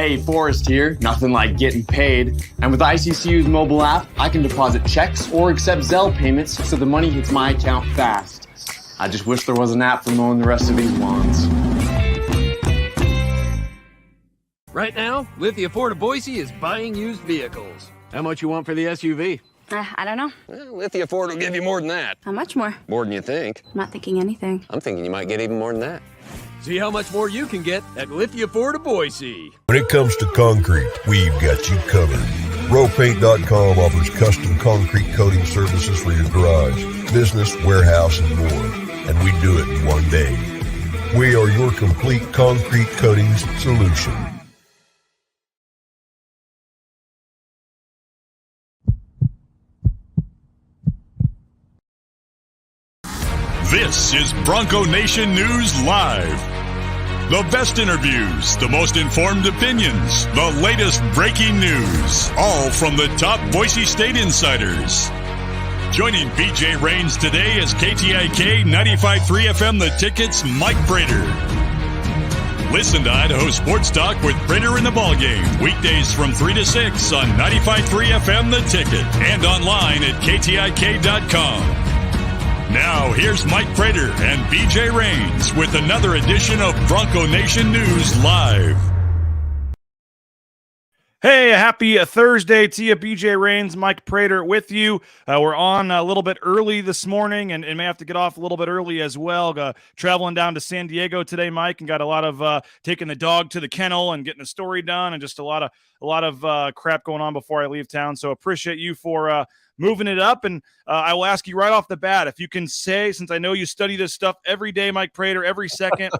Hey, Forrest here. Nothing like getting paid. And with ICCU's mobile app, I can deposit checks or accept Zelle payments so the money hits my account fast. I just wish there was an app for mowing the rest of these lawns. Right now, Lithia Ford of Boise is buying used vehicles. How much you want for the SUV? I don't know. Well, Lithia Ford will give you more than that. How much more? More than you think. I'm not thinking anything. I'm thinking you might get even more than that. See how much more you can get at Lithia Ford of Boise. When it comes to concrete, we've got you covered. RowPaint.com offers custom concrete coating services for your garage, business, warehouse, and more. And we do it in one day. We are your complete concrete coatings solution. This is Bronco Nation News Live. The best interviews, the most informed opinions, the latest breaking news, all from the top Boise State insiders. Joining BJ Rains today is KTIK 95.3 FM The Ticket's Mike Prater. Listen to Idaho Sports Talk with Prater in the Ballgame, weekdays from 3 to 6 on 95.3 FM The Ticket and online at KTIK.com. Now, here's Mike Prater and BJ Rains with another edition of Bronco Nation News Live. Hey, happy Thursday to you, BJ Rains, Mike Prater with you. We're on a little bit early this morning and may have to get off a little bit early as well. Traveling down to San Diego today, Mike, and got a lot of taking the dog to the kennel and getting the story done and just a lot of crap going on before I leave town. So appreciate you for moving it up. And I will ask you right off the bat, if you can say, since I know you study this stuff every day, Mike Prater, every second,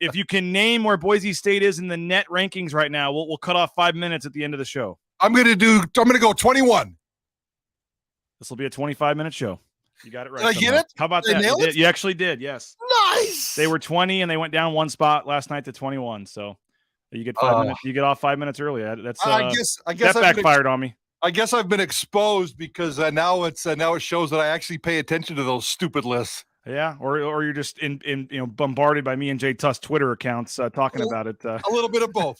if you can name where Boise State is in the net rankings right now, we'll cut off 5 minutes at the end of the show. I'm going to go 21. This will be a 25-minute show. You got it right. Did I get it? How about Did I nail that? it? You actually did, yes. Nice. They were 20 and they went down one spot last night to 21. So you get 5 minutes. You get off 5 minutes early. That's I guess that backfired on me. I guess I've been exposed because now it shows that I actually pay attention to those stupid lists. Yeah, or you're just in bombarded by me and Jay Tuss Twitter accounts talking about it. A little bit of both.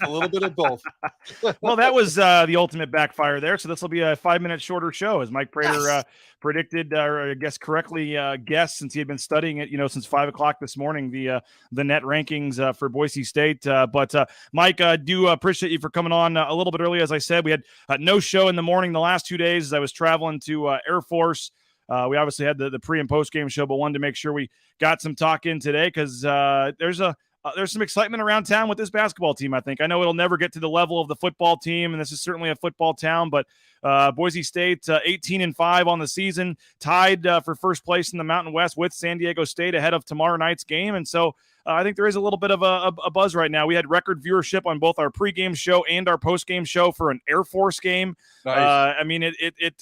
Well, that was the ultimate backfire there. So this will be a 5 minute shorter show, as Mike Prater predicted, or I guess correctly guessed, since he had been studying it, since 5 o'clock this morning, the net rankings for Boise State. But Mike, do appreciate you for coming on a little bit early. As I said, we had no show in the morning the last 2 days as I was traveling to Air Force. We obviously had the pre and post game show, but wanted to make sure we got some talk in today because there's some excitement around town with this basketball team. I think I know it'll never get to the level of the football team, and this is certainly a football town. But Boise State 18-5 on the season, tied for first place in the Mountain West with San Diego State ahead of tomorrow night's game, and so. I think there is a little bit of a buzz right now. We had record viewership on both our pregame show and our postgame show for an Air Force game. Nice. I mean,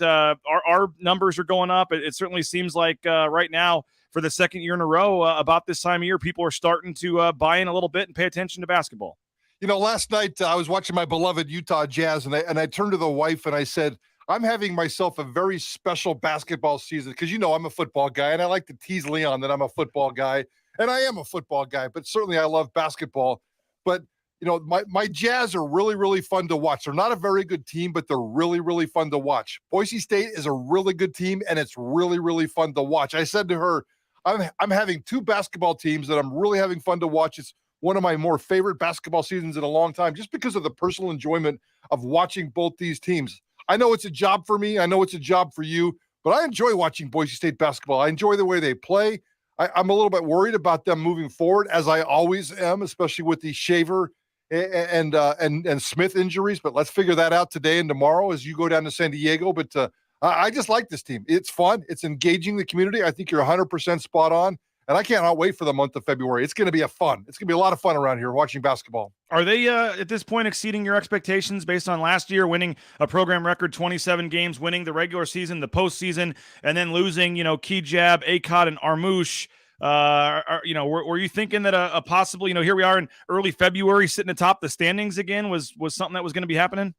our numbers are going up. It certainly seems like right now, for the second year in a row, about this time of year, people are starting to buy in a little bit and pay attention to basketball. Last night I was watching my beloved Utah Jazz, and I turned to the wife and I said, I'm having myself a very special basketball season because, I'm a football guy, and I like to tease Leon that I'm a football guy. And I am a football guy, but certainly I love basketball. But, my Jazz are really, really fun to watch. They're not a very good team, but they're really, really fun to watch. Boise State is a really good team, and it's really, really fun to watch. I said to her, I'm having two basketball teams that I'm really having fun to watch. It's one of my more favorite basketball seasons in a long time, just because of the personal enjoyment of watching both these teams. I know it's a job for me. I know it's a job for you, but I enjoy watching Boise State basketball. I enjoy the way they play. I'm a little bit worried about them moving forward, as I always am, especially with the Shaver and Smith injuries. But let's figure that out today and tomorrow as you go down to San Diego. But I just like this team. It's fun. It's engaging the community. I think you're 100% spot on. And I cannot wait for the month of February. It's going to be a lot of fun around here watching basketball. Are they, at this point, exceeding your expectations based on last year, winning a program record 27 games, winning the regular season, the postseason, and then losing, Kejab, Akot, and Armouche? Were you thinking that a possible, here we are in early February sitting atop the standings again was something that was going to be happening?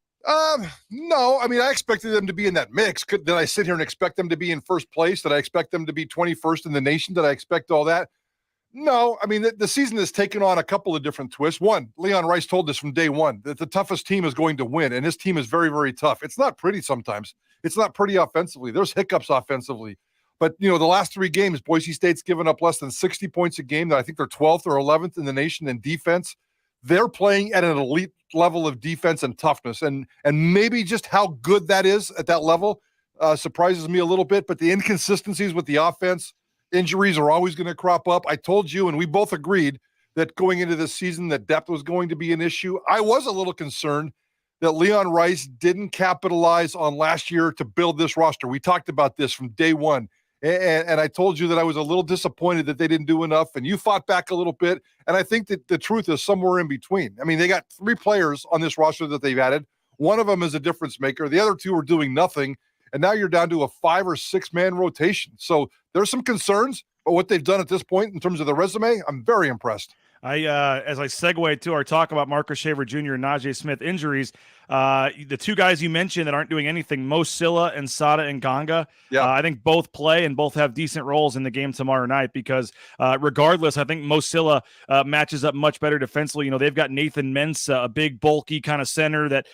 No, I mean, I expected them to be in that mix. Did I sit here and expect them to be in first place? Did I expect them to be 21st in the nation? Did I expect all that? No, I mean, the season has taken on a couple of different twists. One, Leon Rice told us from day one that the toughest team is going to win, and his team is very, very tough. It's not pretty sometimes. It's not pretty offensively. There's hiccups offensively. But, the last 3 games, Boise State's given up less than 60 points a game. I think they're 12th or 11th in the nation in defense. They're playing at an elite level of defense and toughness. And maybe just how good that is at that level surprises me a little bit. But the inconsistencies with the offense, injuries are always going to crop up. I told you, and we both agreed that going into this season, that depth was going to be an issue. I was a little concerned that Leon Rice didn't capitalize on last year to build this roster. We talked about this from day one. And I told you that I was a little disappointed that they didn't do enough, and you fought back a little bit. And I think that the truth is somewhere in between. I mean, they got 3 players on this roster that they've added. One of them is a difference maker. The other 2 are doing nothing. And now you're down to a 5 or 6 man rotation. So there's some concerns, but what they've done at this point in terms of the resume, I'm very impressed. As I segue to our talk about Marcus Shaver Jr. and Najee Smith injuries, the 2 guys you mentioned that aren't doing anything, Mo Silla and Sada Nganga, I think both play and both have decent roles in the game tomorrow night because regardless, I think Mo Silla matches up much better defensively. They've got Nathan Mensah, a big, bulky kind of center that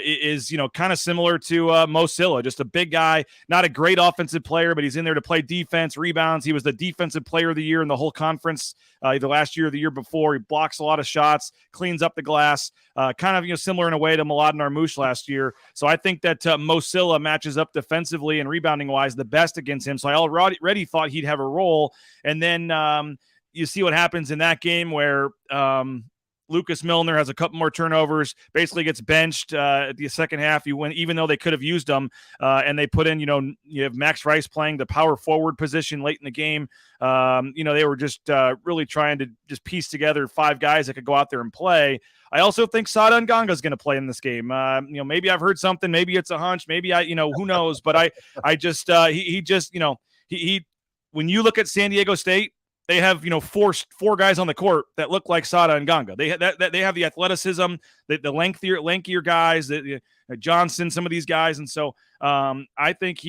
is, kind of similar to Mo Silla, just a big guy, not a great offensive player, but he's in there to play defense, rebounds. He was the defensive player of the year in the whole conference either last year or the year before. He blocks a lot of shots, cleans up the glass, kind of similar in a way to Mladen Armouche last year. So I think that Mo Silla matches up defensively and rebounding wise the best against him. So I already thought he'd have a role. And then you see what happens in that game where Lucas Milner has a couple more turnovers, basically gets benched at the second half. You win, even though they could have used him, and they put in, you have Max Rice playing the power forward position late in the game. They were just really trying to just piece together 5 guys that could go out there and play. I also think Sada Nganga is going to play in this game. Maybe I've heard something, maybe it's a hunch, maybe who knows, but I just, he when you look at San Diego State, they have, four guys on the court that look like Sada Nganga. They have the athleticism, the lankier guys, Johnson, some of these guys. And so I think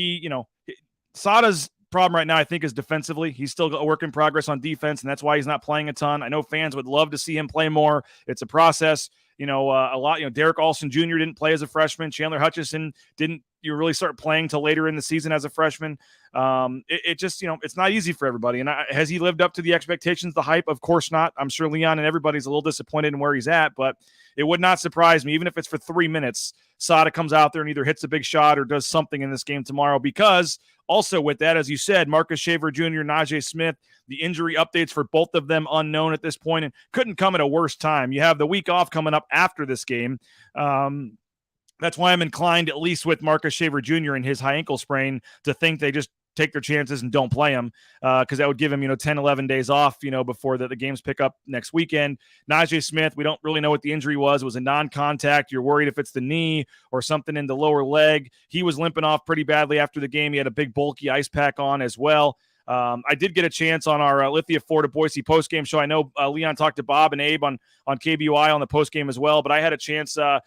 Sada's problem right now, I think, is defensively. He's still a work in progress on defense, and that's why he's not playing a ton. I know fans would love to see him play more. It's a process. A lot, Derek Olsen Jr. didn't play as a freshman. Chandler Hutchison didn't really start playing till later in the season as a freshman. It just, it's not easy for everybody. And has he lived up to the expectations, the hype? Of course not. I'm sure Leon and everybody's a little disappointed in where he's at, but it would not surprise me, even if it's for 3 minutes, Sada comes out there and either hits a big shot or does something in this game tomorrow. Because also with that, as you said, Marcus Shaver Jr., Najee Smith, the injury updates for both of them unknown at this point and couldn't come at a worse time. You have the week off coming up after this game. That's why I'm inclined, at least with Marcus Shaver Jr. and his high ankle sprain, to think they just take their chances and don't play him because that would give him, 10, 11 days off, before the games pick up next weekend. Najee Smith, we don't really know what the injury was. It was a non-contact. You're worried if it's the knee or something in the lower leg. He was limping off pretty badly after the game. He had a big bulky ice pack on as well. I did get a chance on our Lithia Florida Boise postgame show. I know Leon talked to Bob and Abe on KBUI on the postgame as well, but I had a chance to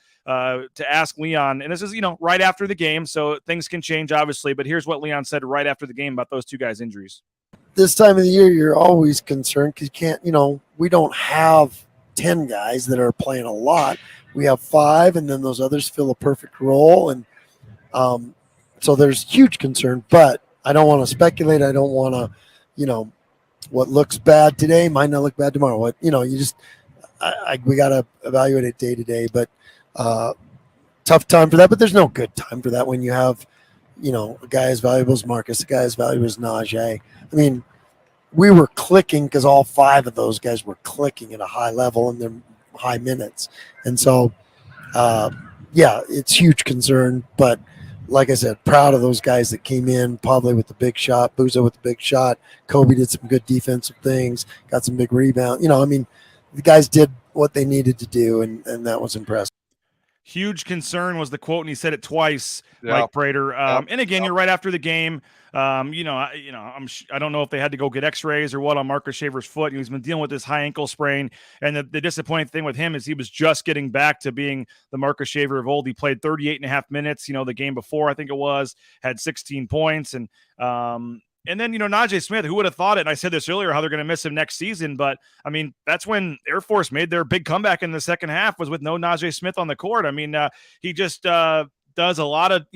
ask Leon, and this is, right after the game, so things can change, obviously, but here's what Leon said right after the game about those 2 guys' injuries. This time of the year, you're always concerned because you can't, we don't have 10 guys that are playing a lot. We have 5, and then those others fill a perfect role, and so there's huge concern, but I don't want to speculate. I don't want to, what looks bad today might not look bad tomorrow. What, we got to evaluate it day to day, but tough time for that. But there's no good time for that when you have, a guy as valuable as Marcus, a guy as valuable as Najee. I mean, we were clicking because all 5 of those guys were clicking at a high level in their high minutes. And so, it's huge concern, but like I said, proud of those guys that came in, probably with the big shot, Buzo with the big shot. Kobe did some good defensive things, got some big rebound. The guys did what they needed to do, and that was impressive. Huge concern was the quote, and he said it twice, Mike Prater. And again, you're right after the game. I don't know if they had to go get x-rays or what on Marcus Shaver's foot. He's been dealing with this high ankle sprain. And the disappointing thing with him is he was just getting back to being the Marcus Shaver of old. He played 38 and a half minutes, the game before, I think it was, had 16 points. And And then, Najee Smith, who would have thought it? And I said this earlier, how they're going to miss him next season. But, I mean, that's when Air Force made their big comeback in the second half, was with no Najee Smith on the court. I mean, he just does a lot of,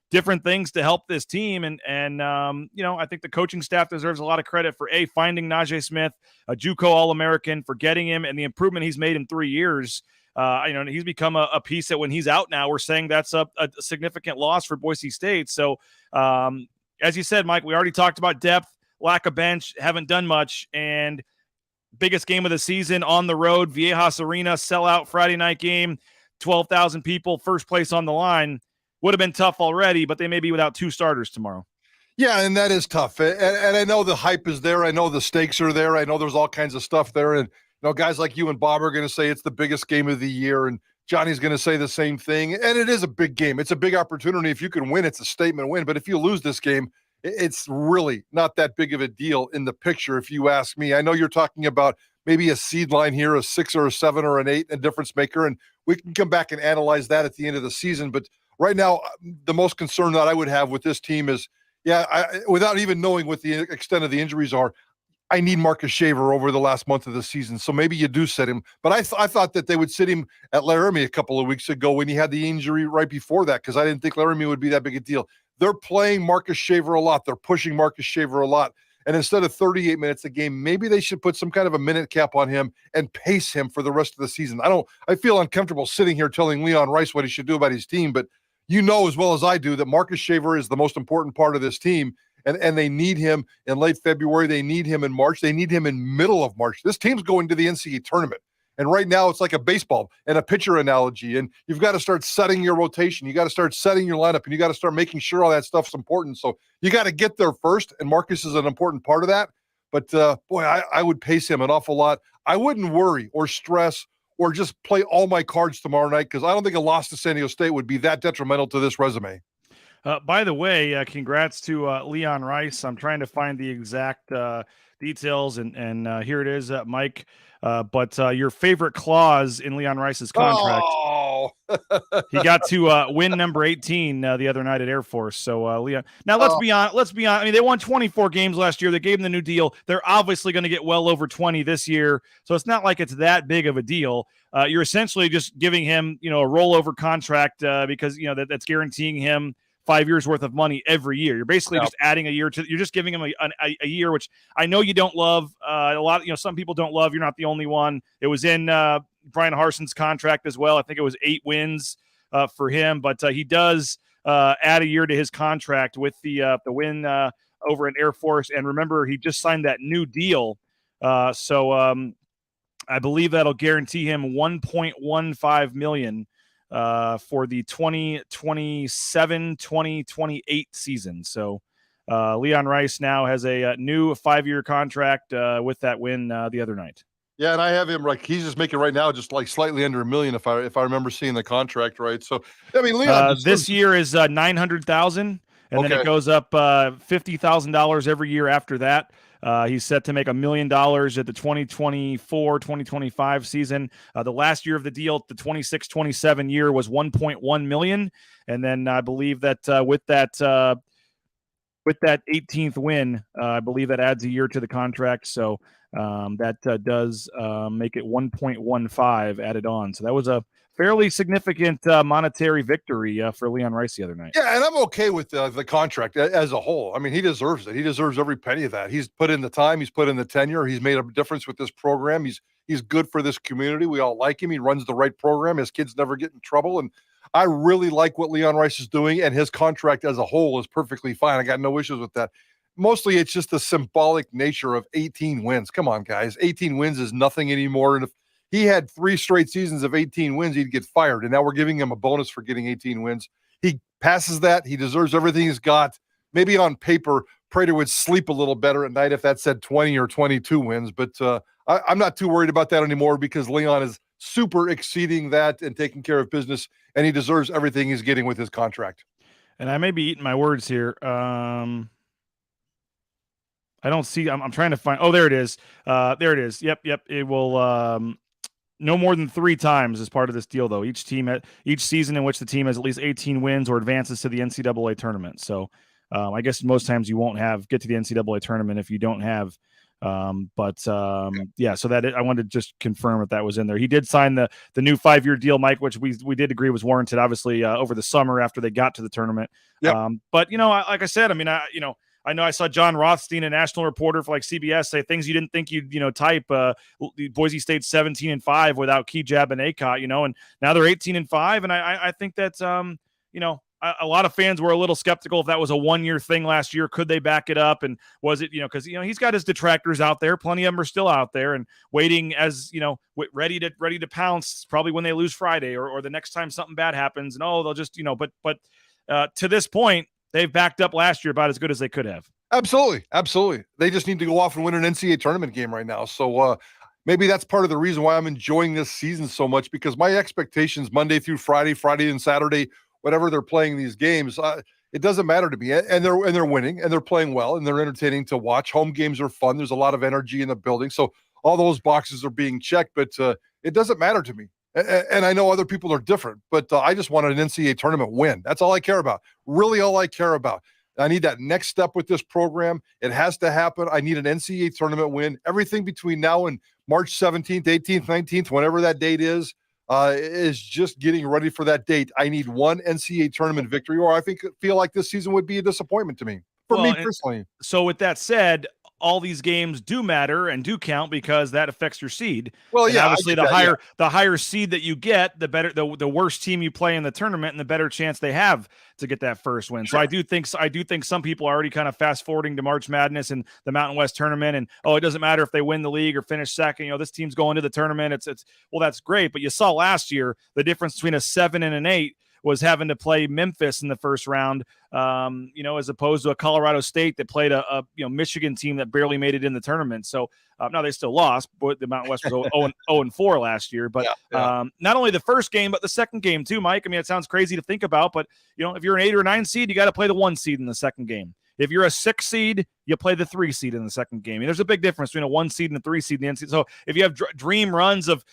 different things to help this team. And I think the coaching staff deserves a lot of credit for, finding Najee Smith, a JUCO All-American, for getting him, and the improvement he's made in 3 years. He's become a piece that when he's out now, we're saying that's a significant loss for Boise State. So, as you said, Mike, we already talked about depth, lack of bench, haven't done much, and biggest game of the season on the road, Viejas Arena, sellout Friday night game, 12,000 people, first place on the line. Would have been tough already, but they may be without 2 starters tomorrow. Yeah, and that is tough. And I know the hype is there. I know the stakes are there. I know there's all kinds of stuff there. And, guys like you and Bob are going to say it's the biggest game of the year, and Johnny's going to say the same thing. And it is a big game. It's a big opportunity. If you can win, it's a statement win. But if you lose this game, it's really not that big of a deal in the picture, if you ask me. I know you're talking about maybe a seed line here, a 6 or a 7 or an 8, a difference maker, and we can come back and analyze that at the end of the season. But right now, the most concern that I would have with this team is, without even knowing what the extent of the injuries are, I need Marcus Shaver over the last month of the season. So maybe you do sit him. But I thought that they would sit him at Laramie a couple of weeks ago when he had the injury right before that, because I didn't think Laramie would be that big a deal. They're playing Marcus Shaver a lot. They're pushing Marcus Shaver a lot. And instead of 38 minutes a game, maybe they should put some kind of a minute cap on him and pace him for the rest of the season. I feel uncomfortable sitting here telling Leon Rice what he should do about his team, but you know as well as I do that Marcus Shaver is the most important part of this team. And they need him in late February. They need him in March. They need him in middle of March. This team's going to the NCAA tournament. And right now it's like a baseball and a pitcher analogy. And you've got to start setting your rotation. You got to start setting your lineup, and you got to start making sure all that stuff's important. So you got to get there first. And Marcus is an important part of that. But I would pace him an awful lot. I wouldn't worry or stress or just play all my cards tomorrow night, because I don't think a loss to San Diego State would be that detrimental to this resume. By the way, congrats to Leon Rice. I'm trying to find the exact details, and here it is, Mike. But your favorite clause in Leon Rice's contract, he got to win number 18 the other night at Air Force. So Leon, now let's be honest. I mean, they won 24 games last year. They gave him the new deal. They're obviously going to get well over 20 this year. So it's not like it's that big of a deal. You're essentially just giving him, a rollover contract because that's guaranteeing him 5 years worth of money every year. You're basically just adding a year you're just giving him a year, which I know you don't love. A lot, some people don't love. You're not the only one. It was in Brian Harson's contract as well. I think it was 8 wins for him, but he does add a year to his contract with the win over in Air Force. And remember, he just signed that new deal. So I believe that'll guarantee him $1.15 million for the 2027-2028 season. So Leon Rice now has a new 5-year contract with that win the other night. Yeah, and I have him he's just making right now just like slightly under $1 million if I remember seeing the contract right. So I mean, Leon, this year is $900,000, and then it goes up $50,000 every year after that. He's set to make $1 million at the 2024-2025 season. The last year of the deal, the 26-27 year, was $1.1 million, and then I believe that with that 18th win, I believe that adds a year to the contract. So that does make it 1.15 added on. So that was a fairly significant monetary victory for Leon Rice the other night. Yeah, and I'm okay with the contract as a whole. I mean, he deserves it. He deserves every penny of that. He's put in the time. He's put in the tenure. He's made a difference with this program. He's good for this community. We all like him. He runs the right program. His kids never get in trouble. And I really like what Leon Rice is doing, and his contract as a whole is perfectly fine. I got no issues with that. Mostly it's just the symbolic nature of 18 wins. Come on, guys. 18 wins is nothing anymore. And if he had 3 straight seasons of 18 wins, he'd get fired. And now we're giving him a bonus for getting 18 wins. He passes that. He deserves everything he's got. Maybe on paper, Prater would sleep a little better at night if that said 20 or 22 wins. But I'm not too worried about that anymore, because Leon is super exceeding that and taking care of business, and he deserves everything he's getting with his contract. And I may be eating my words here. I don't see. I'm trying to find. Oh, there it is. There it is. Yep. It will no more than 3 times as part of this deal, though. Each season in which the team has at least 18 wins or advances to the NCAA tournament. So I guess most times you won't get to the NCAA tournament if you don't have. Yeah, so I wanted to just confirm that was in there. He did sign the new 5-year deal, Mike, which we did agree was warranted, obviously, over the summer after they got to the tournament. Yep. But like I said, I mean, I know I saw John Rothstein, a national reporter for like CBS, say things you didn't think you'd type. Boise State 17-5 without Kejab and Akot, and now they're 18-5, and I think that's a lot of fans were a little skeptical if that was a 1-year thing last year. Could they back it up? And was it, because he's got his detractors out there. Plenty of them are still out there and waiting as ready to pounce probably when they lose Friday or the next time something bad happens. And they'll just but to this point they've backed up last year about as good as they could have. Absolutely. They just need to go off and win an NCAA tournament game right now. So maybe that's part of the reason why I'm enjoying this season so much, because my expectations Monday through Friday and Saturday, whatever they're playing these games, it doesn't matter to me. And they're winning and they're playing well and they're entertaining to watch. Home games are fun. There's a lot of energy in the building. So all those boxes are being checked, but it doesn't matter to me. And I know other people are different, but I just want an NCAA tournament win. That's all I care about. Really all I care about. I need that next step with this program. It has to happen. I need an NCAA tournament win. Everything between now and March 17th, 18th, 19th, whenever that date is just getting ready for that date. I need one NCAA tournament victory, or I feel like this season would be a disappointment to me, for me personally. So with that said, all these games do matter and do count because that affects your seed. Well, yeah, obviously the higher seed that you get, the better, the worse team you play in the tournament, and the better chance they have to get that first win. Sure. So I do think some people are already kind of fast forwarding to March Madness and the Mountain West tournament, and it doesn't matter if they win the league or finish second. This team's going to the tournament. It's well, that's great, but you saw last year the difference between a 7 and an 8 was having to play Memphis in the first round, as opposed to a Colorado State that played a Michigan team that barely made it in the tournament. So now they still lost, but the Mountain West was 0-4 last year. But not only the first game, but the second game too, Mike. I mean, it sounds crazy to think about, but if you're an 8 or 9 seed, you got to play the 1 seed in the second game. If you're a 6 seed, you play the 3 seed in the second game. And there's a big difference between a 1 seed and a 3 seed in the NCAA. So if you have dream runs of,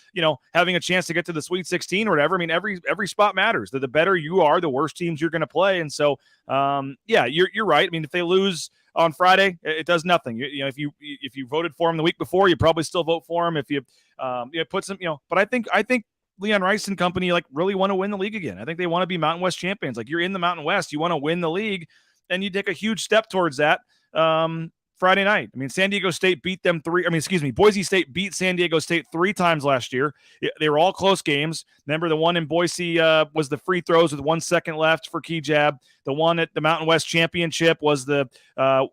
having a chance to get to the Sweet 16 or whatever, I mean, every spot matters. The better you are, the worse teams you're going to play. And so, you're right. I mean, if they lose on Friday, it does nothing. If you voted for them the week before, you probably still vote for them. If you put some, but I think Leon Rice and company really want to win the league again. I think they want to be Mountain West champions. You're in the Mountain West, you want to win the league. And you take a huge step towards that Friday night. I mean, Boise State beat San Diego State 3 times last year. They were all close games. Remember, the one in Boise was the free throws with 1 second left for Kejab. The one at the Mountain West Championship was the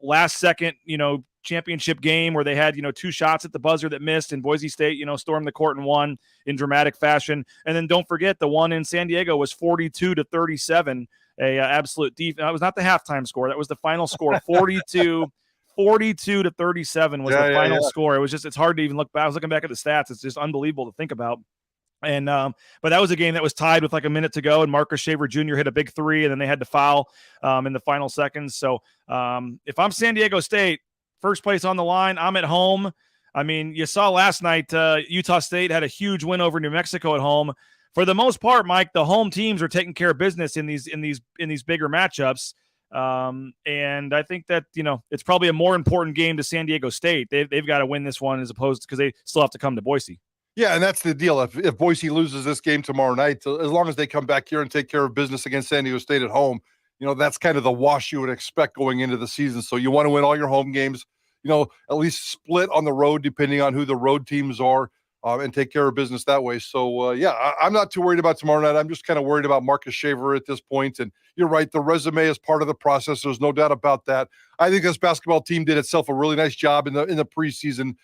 last second, championship game where they had, 2 shots at the buzzer that missed, and Boise State, stormed the court and won in dramatic fashion. And then don't forget, the one in San Diego was 42-37. Absolute defense. That was not the halftime score. That was the final score. 42-37 was the final score. It was it's hard to even look back. I was looking back at the stats. It's just unbelievable to think about. And but that was a game that was tied with a minute to go, and Marcus Shaver Jr. hit a big 3, and then they had to foul in the final seconds. So if I'm San Diego State, first place on the line, I'm at home. I mean, you saw last night Utah State had a huge win over New Mexico at home. For the most part, Mike, the home teams are taking care of business in these bigger matchups, and I think that it's probably a more important game to San Diego State. They've got to win this one as opposed to, because they still have to come to Boise. Yeah, and that's the deal. If Boise loses this game tomorrow night, as long as they come back here and take care of business against San Diego State at home, that's kind of the wash you would expect going into the season. So you want to win all your home games, at least split on the road depending on who the road teams are. And take care of business that way. So, I'm not too worried about tomorrow night. I'm just kind of worried about Marcus Shaver at this point. And you're right, the resume is part of the process. There's no doubt about that. I think this basketball team did itself a really nice job in the preseason.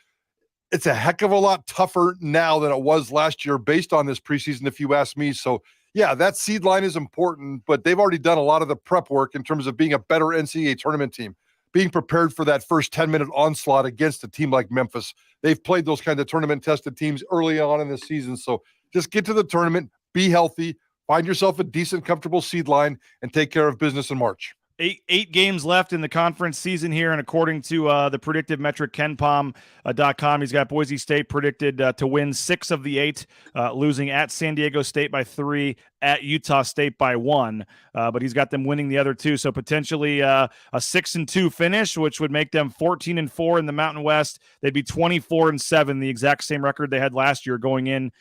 It's a heck of a lot tougher now than it was last year based on this preseason, if you ask me. So, that seed line is important, but they've already done a lot of the prep work in terms of being a better NCAA tournament team, being prepared for that first 10-minute onslaught against a team like Memphis. They've played those kind of tournament-tested teams early on in the season. So just get to the tournament, be healthy, find yourself a decent, comfortable seed line, and take care of business in March. Eight games left in the conference season here, and according to the predictive metric KenPom.com, he's got Boise State predicted to win 6 of the 8, losing at San Diego State by 3, at Utah State by 1, but he's got them winning the other 2. So potentially a 6-2 finish, which would make them 14-4 in the Mountain West. They'd be 24-7, the exact same record they had last year going in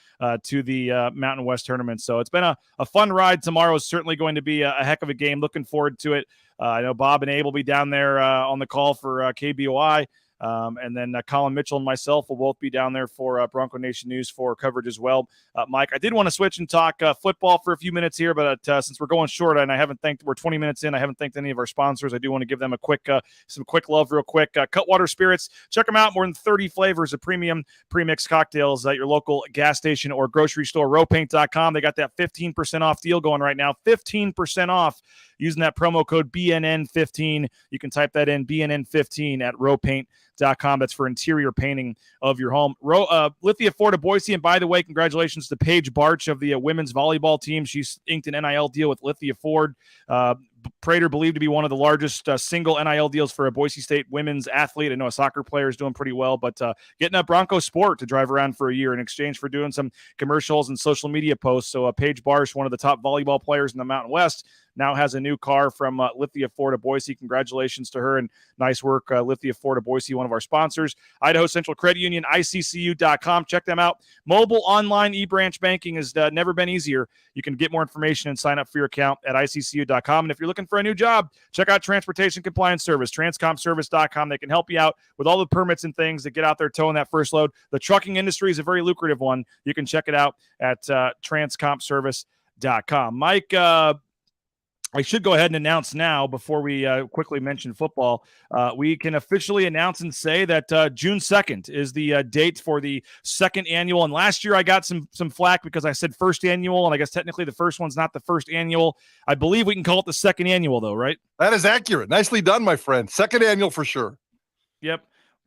to the Mountain West tournament. So it's been a fun ride. Tomorrow is certainly going to be a heck of a game. Looking forward to it. I know Bob and Abe will be down there on the call for KBOI. And then Colin Mitchell and myself will both be down there for Bronco Nation News for coverage as well. Mike, I did want to switch and talk football for a few minutes here, but since we're going short and we're 20 minutes in, I haven't thanked any of our sponsors. I do want to give them some quick love real quick. Cutwater Spirits, check them out. More than 30 flavors of premium pre-mixed cocktails at your local gas station or grocery store. Rowpaint.com. They got that 15% off deal going right now. 15% off using that promo code BNN15. You can type that in, BNN15 at rowpaint.com. That's for interior painting of your home. Lithia Ford of Boise, and by the way, congratulations to Paige Barch of the women's volleyball team. She's inked an NIL deal with Lithia Ford. Prater believed to be one of the largest single NIL deals for a Boise State women's athlete. I know a soccer player is doing pretty well, but getting a Bronco Sport to drive around for a year in exchange for doing some commercials and social media posts. So Paige Barsh, one of the top volleyball players in the Mountain West, now has a new car from Lithia Ford of Boise. Congratulations to her and nice work, Lithia Ford of Boise, one of our sponsors. Idaho Central Credit Union, ICCU.com. Check them out. Mobile online e-branch banking has never been easier. You can get more information and sign up for your account at ICCU.com. And if you're looking for a new job, check out Transportation Compliance Service, transcompservice.com. They can help you out with all the permits and things that get out there towing that first load. The trucking industry is a very lucrative one. You can check it out at transcompservice.com. Mike, I should go ahead and announce now before we quickly mention football. We can officially announce and say that June 2nd is the date for the second annual. And last year I got some flack because I said first annual, and I guess technically the first one's not the first annual. I believe we can call it the second annual, though, right? That is accurate. Nicely done, my friend. Second annual for sure.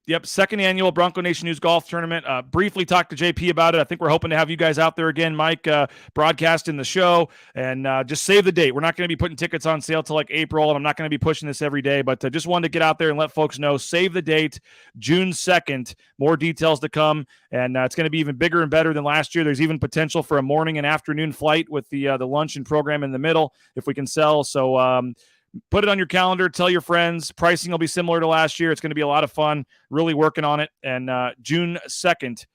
Yep, second annual Bronco Nation News Golf Tournament. Briefly talked to JP about it. I think we're hoping to have you guys out there again, Mike, broadcasting the show, and just save the date. We're not going to be putting tickets on sale till like April, and I'm not going to be pushing this every day, but just wanted to get out there and let folks know. Save the date, June 2nd. More details to come, and it's going to be even bigger and better than last year. There's even potential for a morning and afternoon flight with the luncheon program in the middle if we can sell. So put it on your calendar. Tell your friends. Pricing will be similar to last year. It's going to be a lot of fun. Really working on it. And June 2nd,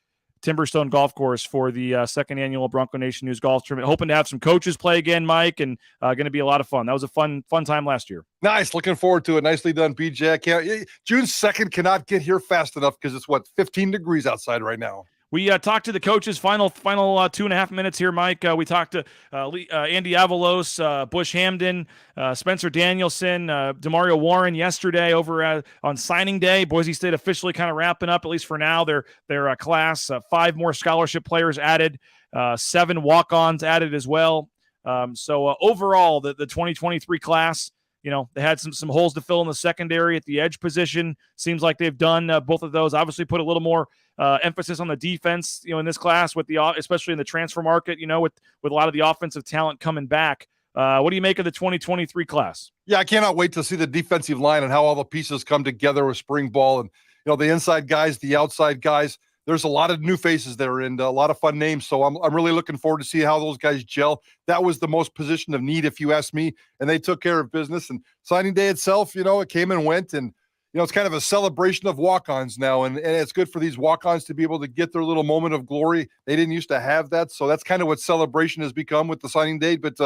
Timberstone Golf Course for the second annual Bronco Nation News Golf Tournament. Hoping to have some coaches play again, Mike, and going to be a lot of fun. That was a fun time last year. Nice. Looking forward to it. Nicely done, BJ. June 2nd cannot get here fast enough because it's, 15 degrees outside right now. We talked to the coaches, final 2.5 minutes here, Mike. We talked to Andy Avalos, Bush Hamden, Spencer Danielson, Demario Warren yesterday over on signing day. Boise State officially kind of wrapping up, at least for now, their class. 5 more scholarship players added, 7 walk-ons added as well. So overall, the 2023 class, they had some holes to fill in the secondary at the edge position. Seems like they've done both of those. Obviously put a little more emphasis on the defense, in this class with especially in the transfer market, with a lot of the offensive talent coming back. What do you make of the 2023 class? Yeah, I cannot wait to see the defensive line and how all the pieces come together with spring ball and, the inside guys, the outside guys. There's a lot of new faces there and a lot of fun names. So I'm really looking forward to see how those guys gel. That was the most position of need, if you ask me, and they took care of business. And signing day itself, it came and went, and it's kind of a celebration of walk-ons now, and it's good for these walk-ons to be able to get their little moment of glory. They didn't used to have that, so that's kind of what celebration has become with the signing date. But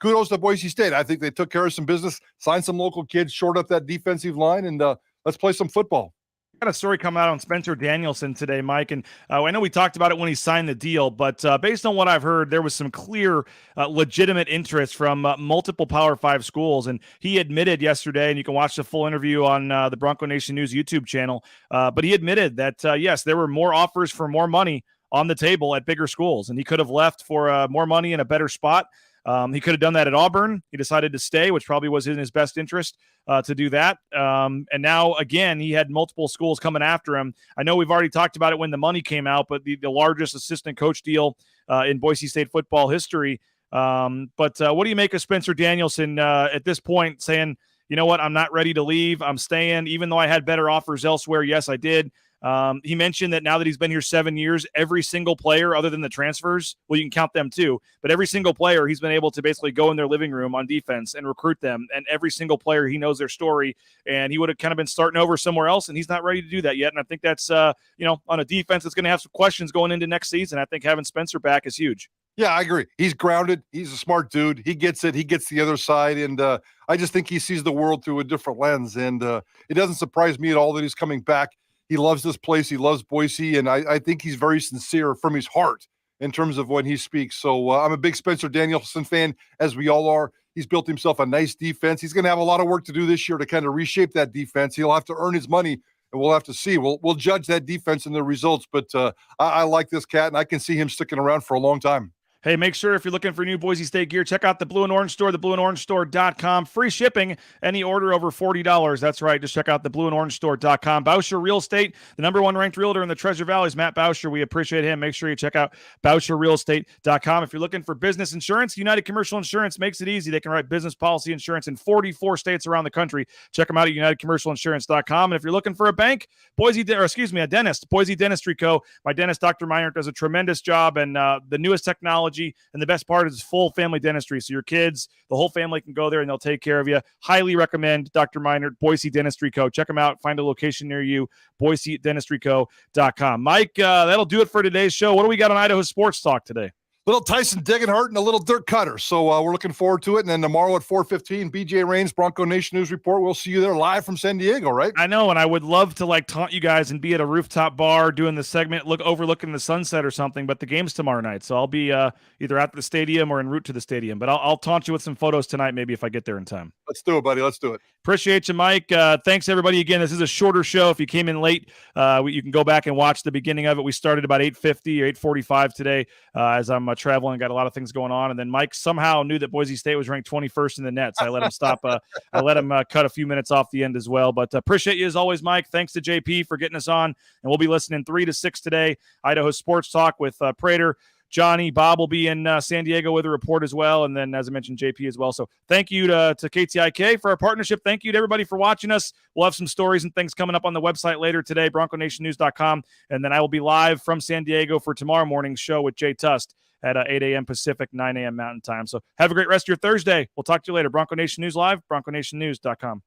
kudos to Boise State. I think they took care of some business, signed some local kids, shored up that defensive line, and let's play some football. Got a story come out on Spencer Danielson today, Mike, and I know we talked about it when he signed the deal, but based on what I've heard, there was some clear legitimate interest from multiple Power 5 schools, and he admitted yesterday, and you can watch the full interview on the Bronco Nation News YouTube channel, but he admitted that, yes, there were more offers for more money on the table at bigger schools, and he could have left for more money in a better spot. He could have done that at Auburn. He decided to stay, which probably was in his best interest to do that. And now, again, he had multiple schools coming after him. I know we've already talked about it when the money came out, but the largest assistant coach deal in Boise State football history. But what do you make of Spencer Danielson at this point saying, you know what, I'm not ready to leave. I'm staying, even though I had better offers elsewhere. Yes, I did. He mentioned that now that he's been here 7 years, every single player other than the transfers, well, you can count them too, but every single player he's been able to basically go in their living room on defense and recruit them. And every single player, he knows their story, and he would have kind of been starting over somewhere else, and he's not ready to do that yet. And I think that's, on a defense that's going to have some questions going into next season. I think having Spencer back is huge. Yeah, I agree. He's grounded. He's a smart dude. He gets it. He gets the other side. And I just think he sees the world through a different lens. And it doesn't surprise me at all that he's coming back. He loves this place. He loves Boise. And I think he's very sincere from his heart in terms of when he speaks. So I'm a big Spencer Danielson fan, as we all are. He's built himself a nice defense. He's going to have a lot of work to do this year to kind of reshape that defense. He'll have to earn his money, and we'll have to see. We'll judge that defense and the results. But I like this cat, and I can see him sticking around for a long time. Hey, make sure if you're looking for new Boise State gear, check out the Blue and Orange Store, theblueandorangestore.com. Free shipping, any order over $40. That's right. Just check out the blueandorangestore.com. Bauscher Real Estate, the number one ranked realtor in the Treasure Valley is Matt Bauscher. We appreciate him. Make sure you check out bauscherrealestate.com. If you're looking for business insurance, United Commercial Insurance makes it easy. They can write business policy insurance in 44 states around the country. Check them out at unitedcommercialinsurance.com. And if you're looking for a bank, a dentist, Boise Dentistry Co. My dentist, Dr. Meinert, does a tremendous job, and the newest technology. And the best part is full family dentistry. So your kids, the whole family can go there and they'll take care of you. Highly recommend Dr. Meinert, Boise Dentistry Co. Check them out. Find a location near you, BoiseDentistryCo.com. Mike, that'll do it for today's show. What do we got on Idaho Sports Talk today? Little Tyson Degenhart and a little Dirk Cutter. So we're looking forward to it. And then tomorrow at 4:15, BJ Rains, Bronco Nation News Report. We'll see you there live from San Diego, right? I know, and I would love to taunt you guys and be at a rooftop bar doing the segment, overlooking the sunset or something. But the game's tomorrow night, so I'll be either at the stadium or en route to the stadium. But I'll taunt you with some photos tonight, maybe if I get there in time. Let's do it, buddy. Let's do it. Appreciate you, Mike. Thanks, everybody. Again, this is a shorter show. If you came in late, you can go back and watch the beginning of it. We started about 8:50 or 8:45 today as I'm traveling. Got a lot of things going on. And then Mike somehow knew that Boise State was ranked 21st in the net. So I let him stop. I let him cut a few minutes off the end as well. But appreciate you as always, Mike. Thanks to JP for getting us on. And we'll be listening 3 to 6 today. Idaho Sports Talk with Prater. Johnny, Bob will be in San Diego with a report as well. And then, as I mentioned, JP as well. So thank you to KTIK for our partnership. Thank you to everybody for watching us. We'll have some stories and things coming up on the website later today, BroncoNationNews.com. And then I will be live from San Diego for tomorrow morning's show with Jay Tust at 8 a.m. Pacific, 9 a.m. Mountain Time. So have a great rest of your Thursday. We'll talk to you later. Bronco Nation News Live, BroncoNationNews.com.